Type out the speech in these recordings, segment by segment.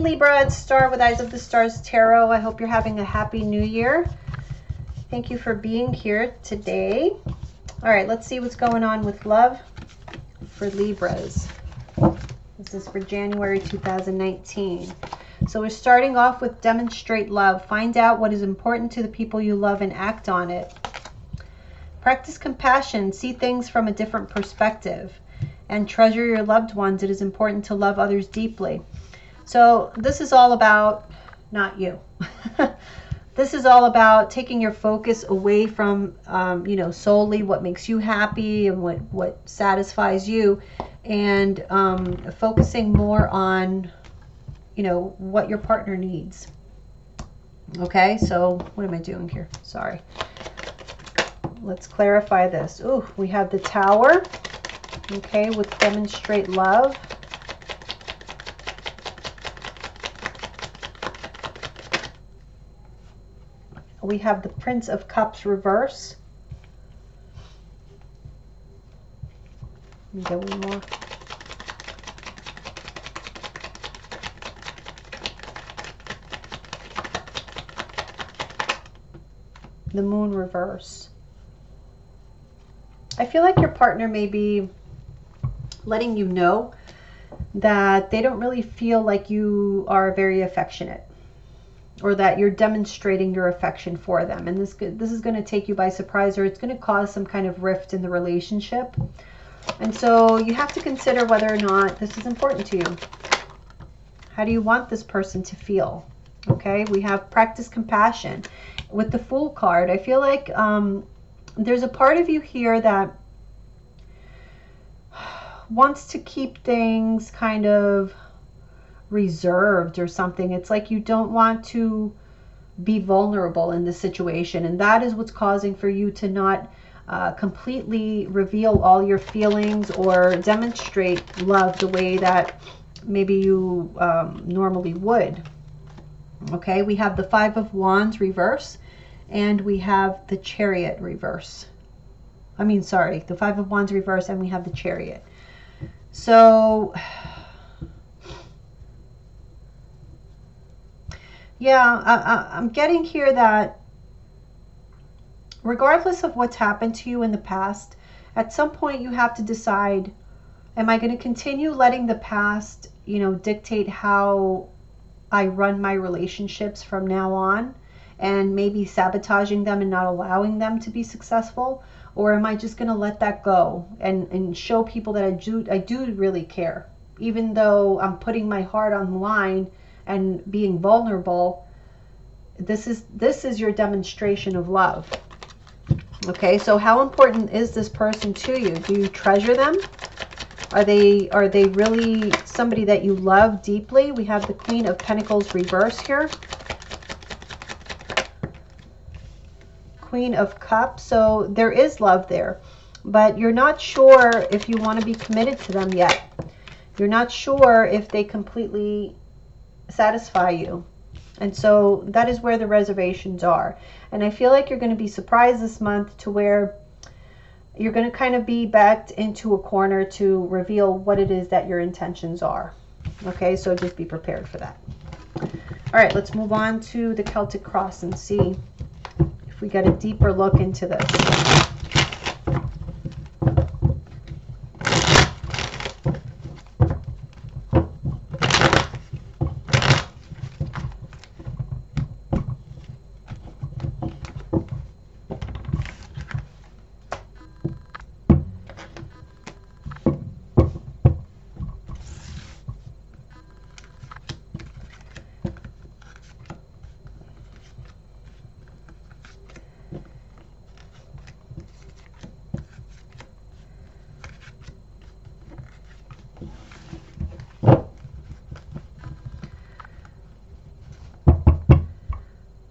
Libra, it's Star with Eyes of the Stars Tarot. I hope you're having a happy new year. Thank you for being here today. All right, let's see what's going on with love for Libras. This is for January 2019. So we're starting off with demonstrate love. Find out what is important to the people you love and act on it. Practice compassion. See things from a different perspective. And treasure your loved ones. It is important to love others deeply. So this is all about not you. This is all about taking your focus away from, solely what makes you happy and what satisfies you, and focusing more on, what your partner needs. Okay, so what am I doing here? Sorry. Let's clarify this. Ooh, we have the Tower, okay, with demonstrate love. We have the Prince of Cups reverse. Let me get one more. The Moon reverse. I feel like your partner may be letting you know that they don't really feel like you are very affectionate, or that you're demonstrating your affection for them. And this is going to take you by surprise, or it's going to cause some kind of rift in the relationship. And so you have to consider whether or not this is important to you. How do you want this person to feel? Okay, we have practice compassion. With the Fool card, I feel like there's a part of you here that wants to keep things kind of reserved or something. It's like you don't want to be vulnerable in this situation, and that is what's causing for you to not completely reveal all your feelings or demonstrate love the way that maybe you normally would. Okay, we have the Five of Wands reverse, and we have the Chariot reverse. The Five of Wands reverse, and we have the Chariot. So yeah, I'm getting here that regardless of what's happened to you in the past, at some point you have to decide, am I going to continue letting the past, dictate how I run my relationships from now on, and maybe sabotaging them and not allowing them to be successful? Or am I just going to let that go and show people that I do really care, even though I'm putting my heart on the line and being vulnerable? This is your demonstration of love. Okay, so how important is this person to you? Do you treasure them? Are they really somebody that you love deeply? We have the Queen of Pentacles reverse here. Queen of Cups. So there is love there, but you're not sure if you want to be committed to them yet. You're not sure if they completely satisfy you. And so that is where the reservations are. And I feel like you're going to be surprised this month to where you're going to kind of be backed into a corner to reveal what it is that your intentions are. Okay, so just be prepared for that. All right, let's move on to the Celtic Cross and see if we get a deeper look into this.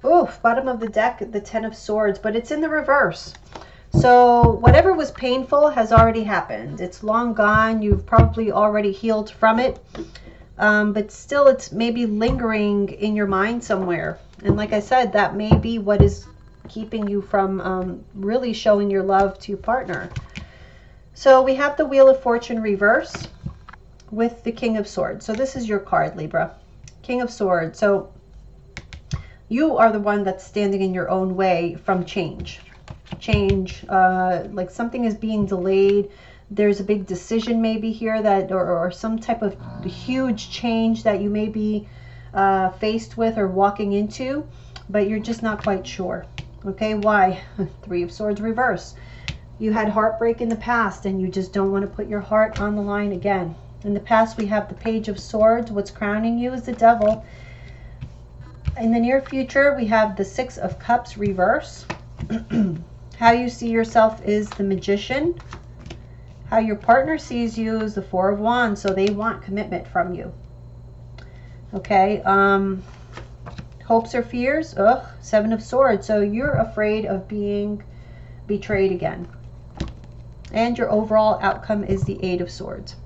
Oof, bottom of the deck, the Ten of Swords, but it's in the reverse. So whatever was painful has already happened. It's long gone. You've probably already healed from it. But still, it's maybe lingering in your mind somewhere. And like I said, that may be what is keeping you from really showing your love to your partner. So we have the Wheel of Fortune reverse with the King of Swords. So this is your card, Libra. King of Swords. So you are the one that's standing in your own way from change. Like something is being delayed. There's a big decision maybe here that, or some type of huge change that you may be faced with or walking into, but you're just not quite sure. Okay, why? Three of Swords reverse. You had heartbreak in the past and you just don't want to put your heart on the line again. In the past, we have the Page of Swords. What's crowning you is the Devil. In the near future, we have the Six of Cups reverse. How you see yourself is the Magician. How your partner sees you is the Four of Wands. So they want commitment from you. Okay. Hopes or fears. Ugh. Seven of Swords. So you're afraid of being betrayed again. And your overall outcome is the Eight of Swords.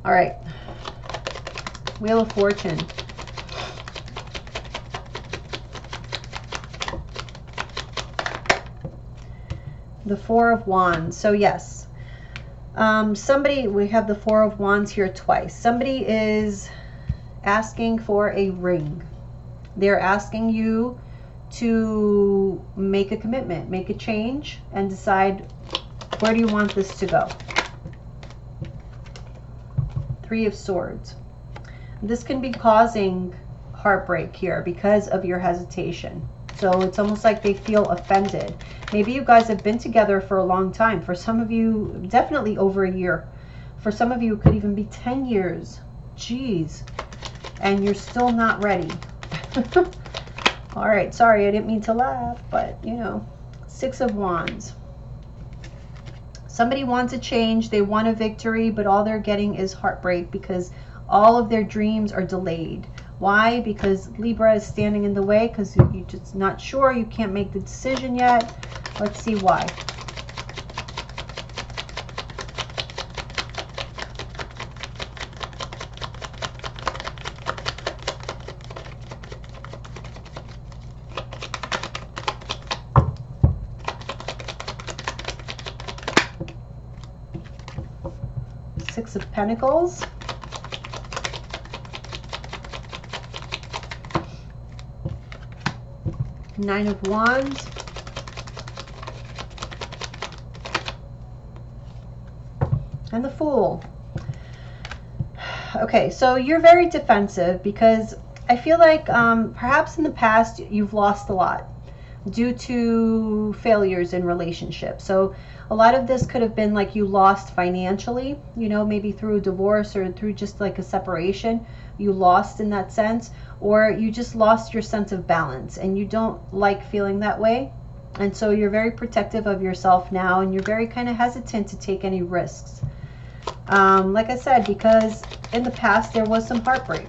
All right. Wheel of Fortune. The Four of Wands. So yes, somebody, we have the Four of Wands here twice. Somebody is asking for a ring. They're asking you to make a commitment, make a change, and decide where do you want this to go. Three of Swords. This can be causing heartbreak here because of your hesitation. So it's almost like they feel offended. Maybe you guys have been together for a long time. For some of you, definitely over a year. For some of you, it could even be 10 years. Jeez. And you're still not ready. All right. Sorry, I didn't mean to laugh, but you know, Six of Wands. Somebody wants a change. They want a victory, but all they're getting is heartbreak because all of their dreams are delayed. Why? Because Libra is standing in the way because you're just not sure. You can't make the decision yet. Let's see why. Six of Pentacles. Nine of Wands. And the Fool. Okay, so you're very defensive because I feel like perhaps in the past you've lost a lot due to failures in relationships. So a lot of this could have been like you lost financially, you know, maybe through a divorce or through just like a separation. You lost in that sense, or you just lost your sense of balance and you don't like feeling that way. And so you're very protective of yourself now and you're very kind of hesitant to take any risks. Like I said, because in the past there was some heartbreak.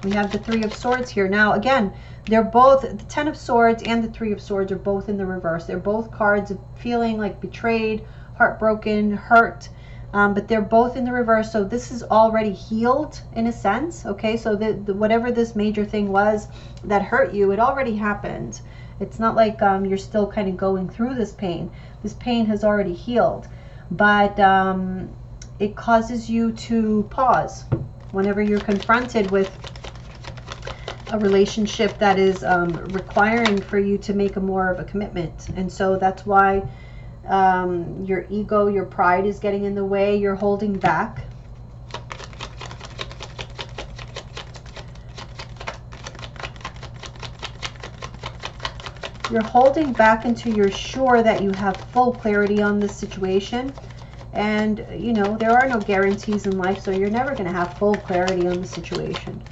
We have the Three of Swords here. Now, again, they're both, the Ten of Swords and the Three of Swords are both in the reverse. They're both cards of feeling like betrayed, heartbroken, hurt. But they're both in the reverse. So this is already healed in a sense. Okay, so whatever this major thing was that hurt you, it already happened. It's not like you're still kind of going through this pain. This pain has already healed. But it causes you to pause whenever you're confronted with a relationship that is requiring for you to make more of a commitment. And so that's why your ego, your pride is getting in the way. You're holding back. You're holding back until you're sure that you have full clarity on this situation. And, you know, there are no guarantees in life, so you're never going to have full clarity on the situation.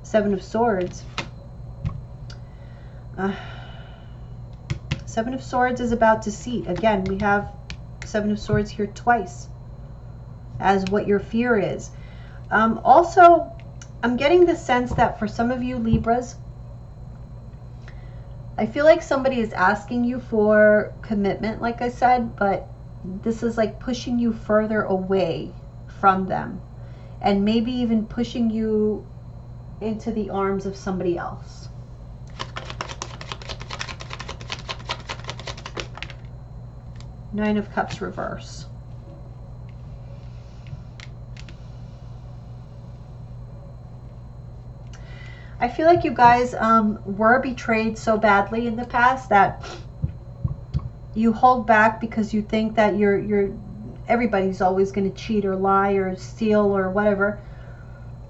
Seven of Swords. Seven of Swords is about deceit. Again, we have Seven of Swords here twice as what your fear is. Also, I'm getting the sense that for some of you Libras, I feel like somebody is asking you for commitment, like I said, but this is like pushing you further away from them and maybe even pushing you into the arms of somebody else. Nine of Cups reverse. I feel like you guys were betrayed so badly in the past that you hold back because you think that everybody's always going to cheat or lie or steal or whatever,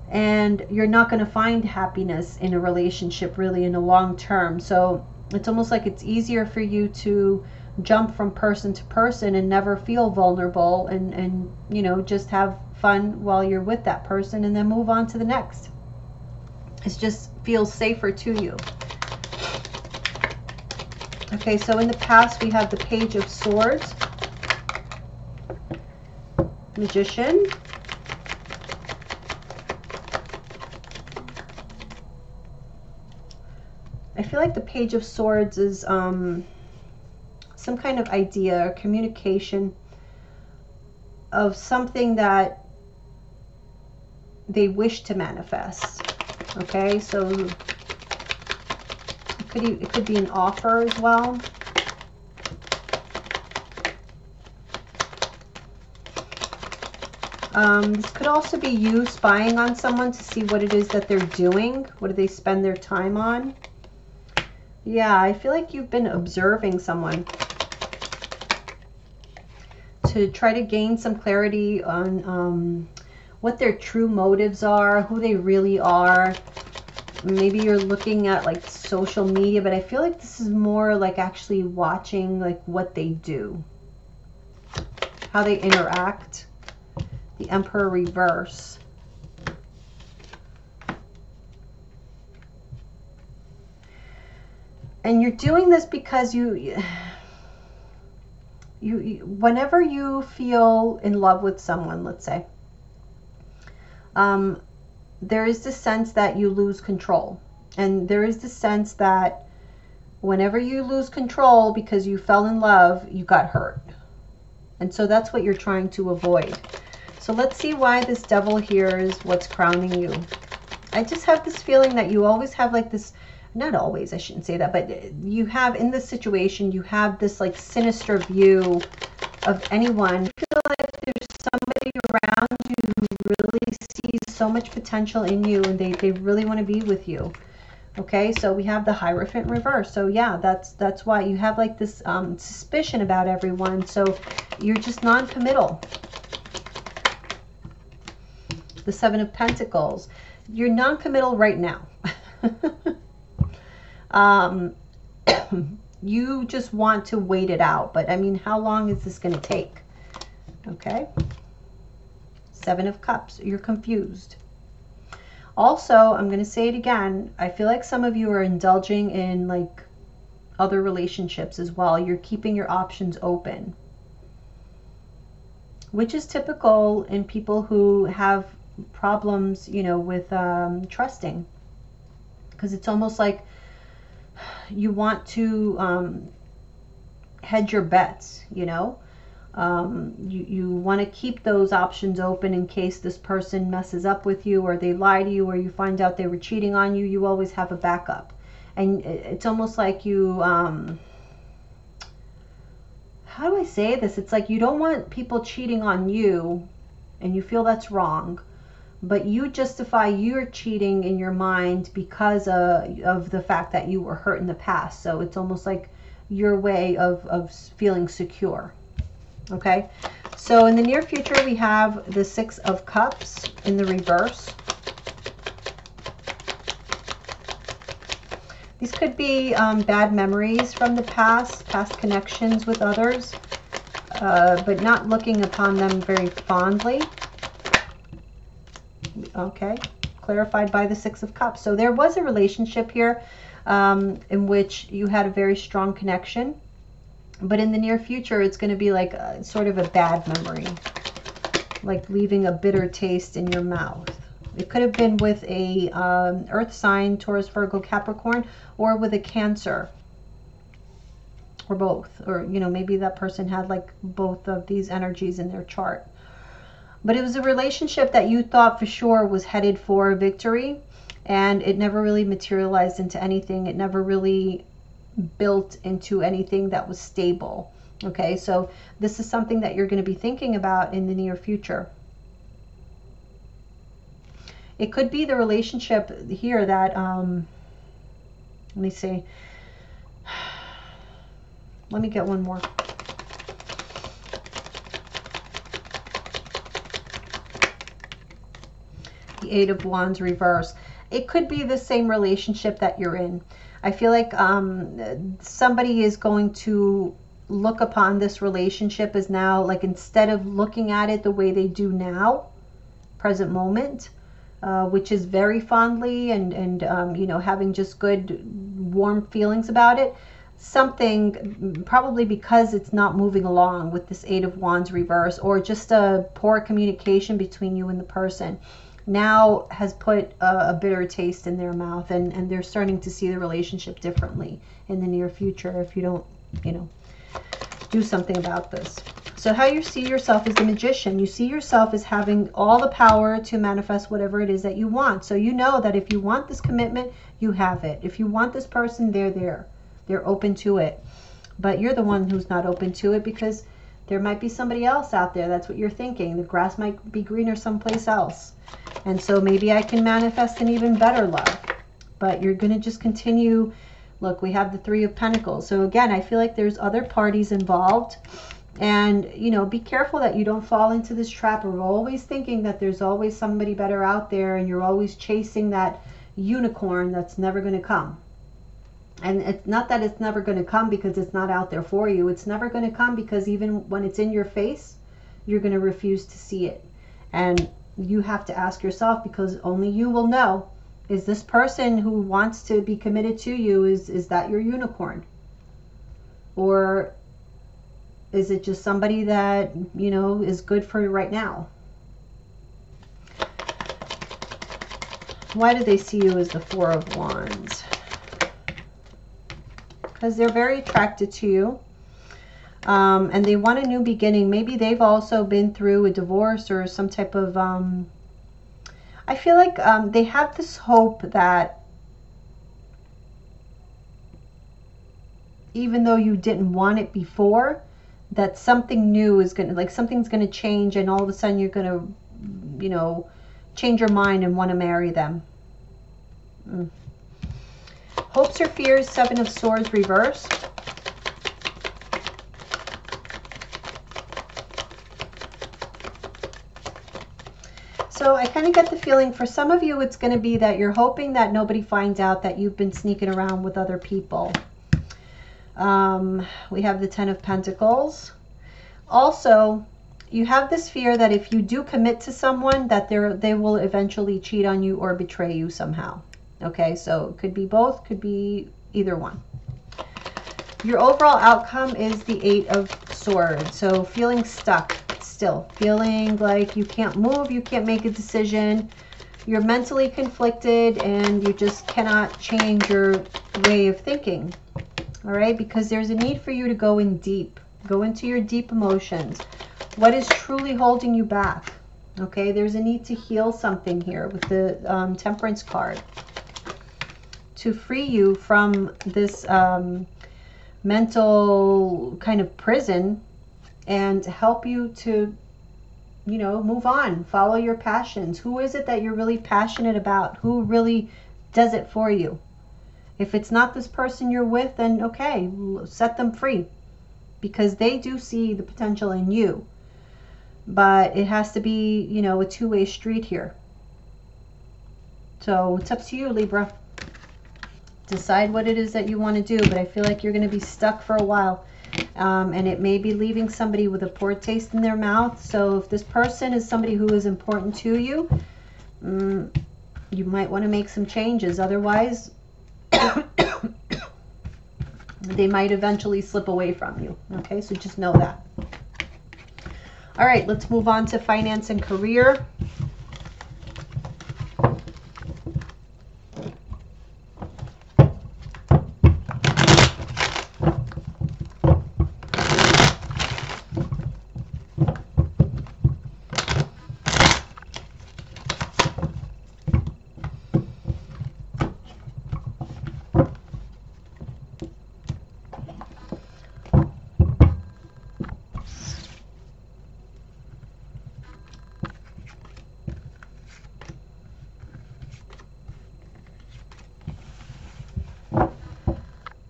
and you're not going to find happiness in a relationship really in the long term. So it's almost like it's easier for you to jump from person to person and never feel vulnerable, and you know, just have fun while you're with that person and then move on to the next. It just feels safer to you. Okay, so in the past we have the Page of Swords, Magician, I feel like the Page of Swords is some kind of idea or communication of something that they wish to manifest. Okay, so it could be an offer as well. This could also be you spying on someone to see what it is that they're doing. What do they spend their time on? Yeah, I feel like you've been observing someone to try to gain some clarity on what their true motives are, who they really are. Maybe you're looking at like social media, but I feel like this is more like actually watching like what they do, how they interact. The Emperor reverse. And you're doing this because you whenever you feel in love with someone, let's say, there is this sense that you lose control. And there is this sense that whenever you lose control because you fell in love, you got hurt. And so that's what you're trying to avoid. So let's see why this Devil here is what's crowning you. I just have this feeling that you always have like this, not always, I shouldn't say that, but you have in this situation, you have this like sinister view of anyone. You feel like there's somebody around you who really sees so much potential in you, and they really want to be with you. Okay, so we have the Hierophant reverse. So yeah, that's why you have like this suspicion about everyone. So you're just non-committal. The Seven of Pentacles. You're non-committal right now. You just want to wait it out. But I mean, how long is this going to take? Okay. Seven of Cups. You're confused. Also, I'm going to say it again. I feel like some of you are indulging in like other relationships as well. You're keeping your options open, which is typical in people who have problems, you know, with trusting, because it's almost like you want to hedge your bets, you know. You want to keep those options open in case this person messes up with you, or they lie to you, or you find out they were cheating on you. You always have a backup. And it's almost like you how do I say this? It's like you don't want people cheating on you, and you feel that's wrong, but you justify your cheating in your mind because of the fact that you were hurt in the past. So it's almost like your way of feeling secure. Okay, so in the near future we have the Six of Cups in the reverse. These could be bad memories from the past connections with others, but not looking upon them very fondly. Okay, clarified by the Six of Cups. So there was a relationship here in which you had a very strong connection, but in the near future it's going to be like sort of a bad memory, like leaving a bitter taste in your mouth. It could have been with a earth sign, Taurus, Virgo, Capricorn, or with a Cancer, or both. Or, you know, maybe that person had like both of these energies in their chart. But it was a relationship that you thought for sure was headed for victory, and it never really materialized into anything. It never really built into anything that was stable. Okay, so this is something that you're going to be thinking about in the near future. It could be the relationship here that, let me see. Let me get one more. The Eight of Wands reverse. It could be the same relationship that you're in. I feel like somebody is going to look upon this relationship as now, like, instead of looking at it the way they do now, present moment, which is very fondly and you know, having just good warm feelings about it, something, probably because it's not moving along with this Eight of Wands reverse, or just a poor communication between you and the person, now has put a bitter taste in their mouth, and they're starting to see the relationship differently in the near future if you don't, you know, do something about this. So how you see yourself as the Magician, you see yourself as having all the power to manifest whatever it is that you want. So you know that if you want this commitment, you have it. If you want this person, they're there. They're open to it. But you're the one who's not open to it because there might be somebody else out there. That's what you're thinking. The grass might be greener someplace else. And so maybe I can manifest an even better love. But you're going to just continue. Look, we have the Three of Pentacles. So again, I feel like there's other parties involved. And, you know, be careful that you don't fall into this trap of always thinking that there's always somebody better out there, and you're always chasing that unicorn that's never going to come. And it's not that it's never going to come because it's not out there for you. It's never going to come because even when it's in your face, you're going to refuse to see it. And you have to ask yourself, because only you will know, is this person who wants to be committed to you, is that your unicorn? Or is it just somebody that, you know, is good for you right now? Why do they see you as the Four of Wands? Because they're very attracted to you. And they want a new beginning. Maybe they've also been through a divorce or some type of... I feel like they have this hope that even though you didn't want it before, that something new is going to, like, something's going to change, and all of a sudden you're going to, you know, change your mind and want to marry them. Hopes or fears, Seven of Swords reverse. So I kind of get the feeling for some of you, it's going to be that you're hoping that nobody finds out that you've been sneaking around with other people. We have the Ten of Pentacles. Also, you have this fear that if you do commit to someone, that they will eventually cheat on you or betray you somehow. Okay, so it could be both, could be either one. Your overall outcome is the Eight of Swords. So feeling stuck still, feeling like you can't move, you can't make a decision, you're mentally conflicted, and you just cannot change your way of thinking. All right, because there's a need for you to go in deep, go into your deep emotions. What is truly holding you back? Okay, there's a need to heal something here with the Temperance card to free you from this mental kind of prison, and help you to, you know, move on, follow your passions. Who is it that you're really passionate about? Who really does it for you? If it's not this person you're with, then okay, set them free, because they do see the potential in you. But it has to be, you know, a two-way street here. So it's up to you, Libra. Decide what it is that you want to do, but I feel like you're going to be stuck for a while. And it may be leaving somebody with a poor taste in their mouth. So if this person is somebody who is important to you, you might want to make some changes. Otherwise, they might eventually slip away from you. Okay, so just know that. All right, let's move on to finance and career.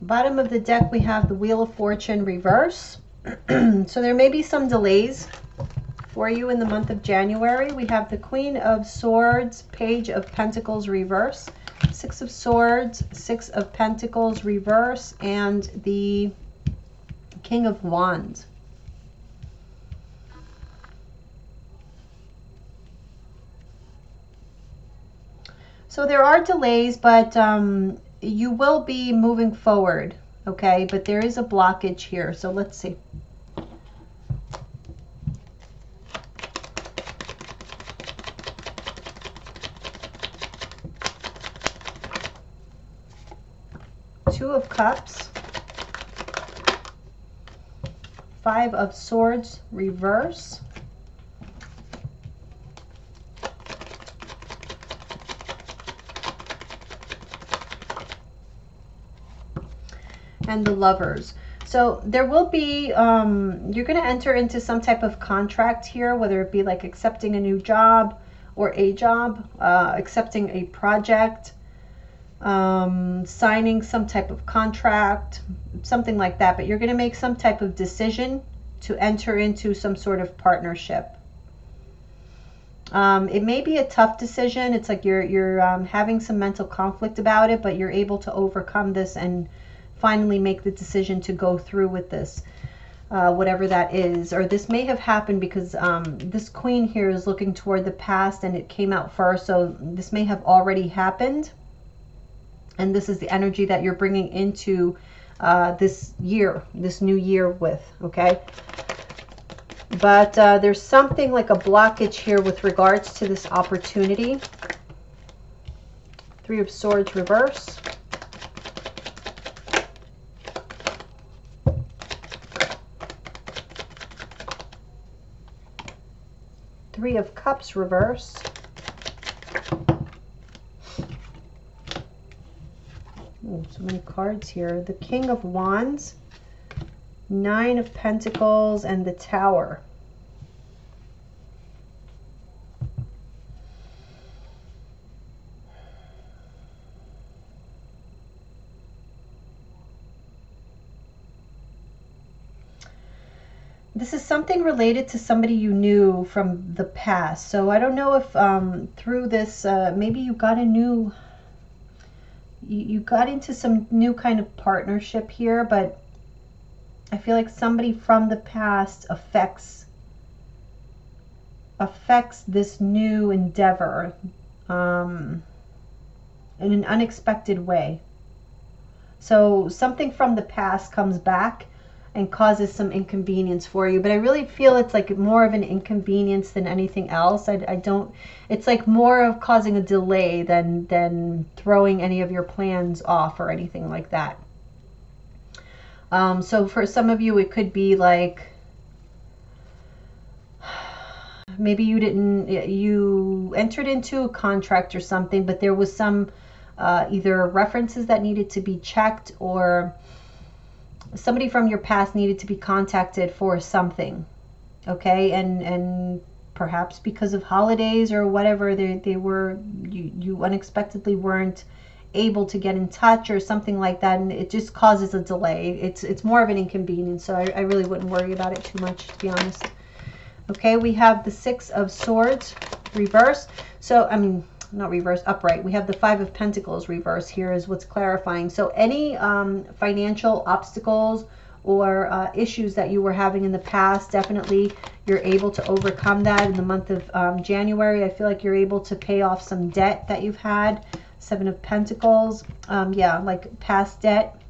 Bottom of the deck, we have the Wheel of Fortune reverse. So there may be some delays for you in the month of January. We have the Queen of Swords, Page of Pentacles reverse, Six of Swords, Six of Pentacles reverse, and the King of Wands. So there are delays, but you will be moving forward, okay? But there is a blockage here, so let's see. Two of Cups, Five of Swords reverse, and the Lovers. So there will be, you're going to enter into some type of contract here, whether it be like accepting a new job or a job, accepting a project, signing some type of contract, something like that. But you're going to make some type of decision to enter into some sort of partnership. It may be a tough decision. It's like you're having some mental conflict about it, but you're able to overcome this and finally make the decision to go through with this, whatever that is. Or this may have happened because this Queen here is looking toward the past and it came out first, so this may have already happened, and this is the energy that you're bringing into this year, this new year with, okay? But there's something like a blockage here with regards to this opportunity. Three of Swords reverse, Three of Cups reverse, oh, so many cards here. The King of Wands, Nine of Pentacles, and the Tower. This is something related to somebody you knew from the past. So I don't know if through this, maybe you got a new, you got into some new kind of partnership here, but I feel like somebody from the past affects this new endeavor in an unexpected way. So something from the past comes back and causes some inconvenience for you, but I really feel it's like more of an inconvenience than anything else. I don't, it's like more of causing a delay than throwing any of your plans off or anything like that. So for some of you, it could be like, maybe you entered into a contract or something, but there was some either references that needed to be checked, or somebody from your past needed to be contacted for something, okay? And perhaps because of holidays or whatever, you unexpectedly weren't able to get in touch or something like that, and it just causes a delay. It's more of an inconvenience, so I really wouldn't worry about it too much, to be honest. Okay, we have the Six of Swords reverse. So, I mean, not reverse, upright. We have the Five of Pentacles reverse here is what's clarifying. So any financial obstacles or issues that you were having in the past, definitely you're able to overcome that in the month of January. I feel like you're able to pay off some debt that you've had. Seven of Pentacles, yeah, like past debt.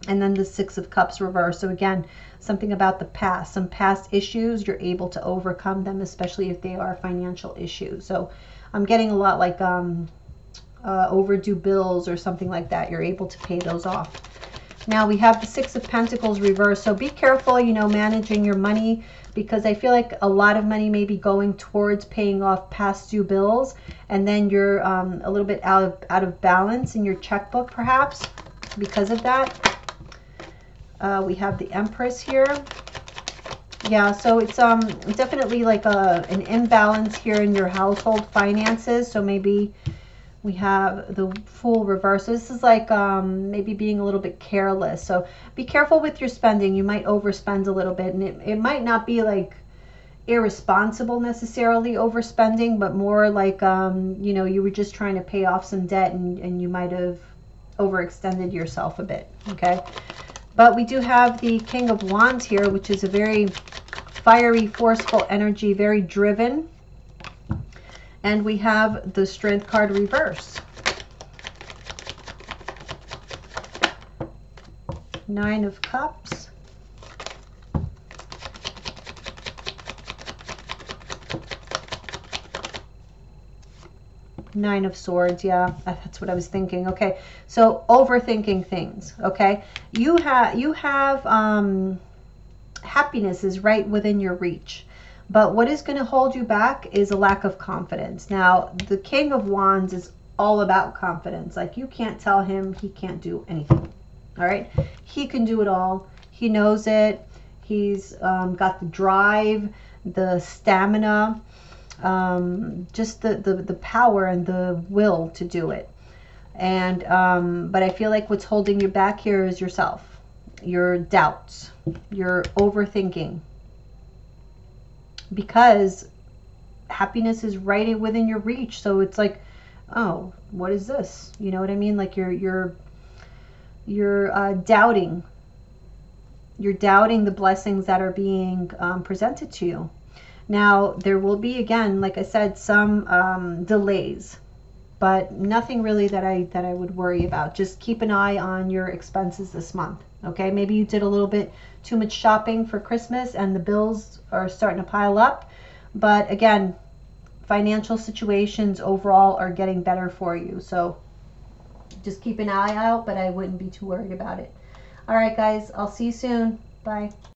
And then the Six of Cups reverse. So again, something about the past, some past issues, you're able to overcome them, especially if they are financial issues. So I'm getting a lot like overdue bills or something like that. You're able to pay those off. Now we have the Six of Pentacles reverse. So be careful, you know, managing your money, because I feel like a lot of money may be going towards paying off past due bills, and then you're a little bit out of balance in your checkbook perhaps because of that. We have the Empress here. Yeah, so it's definitely like an imbalance here in your household finances. So maybe We have the Fool reverse. So this is like maybe being a little bit careless. So be careful with your spending. You might overspend a little bit, and it might not be like irresponsible necessarily overspending, but more like you know, you were just trying to pay off some debt, and you might have overextended yourself a bit. Okay, but we do have the King of Wands here, which is a very fiery, forceful energy, very driven. And we have the Strength card reverse. Nine of Cups. Nine of Swords. Yeah, that's what I was thinking. Okay, so overthinking things. Okay, you have happiness is right within your reach. But what is going to hold you back is a lack of confidence. Now, the King of Wands is all about confidence. Like, you can't tell him he can't do anything. All right? He can do it all. He knows it. He's got the drive, the stamina, just the power and the will to do it. And but I feel like what's holding you back here is yourself, your doubts, your overthinking. Because happiness is right within your reach. So it's like, oh, what is this? You know what I mean? Like you're doubting. You're doubting the blessings that are being presented to you. Now, there will be, again, like I said, some delays, but nothing really that I would worry about. Just keep an eye on your expenses this month. Okay, maybe you did a little bit too much shopping for Christmas and the bills are starting to pile up. But again, financial situations overall are getting better for you. So just keep an eye out, but I wouldn't be too worried about it. All right, guys, I'll see you soon. Bye.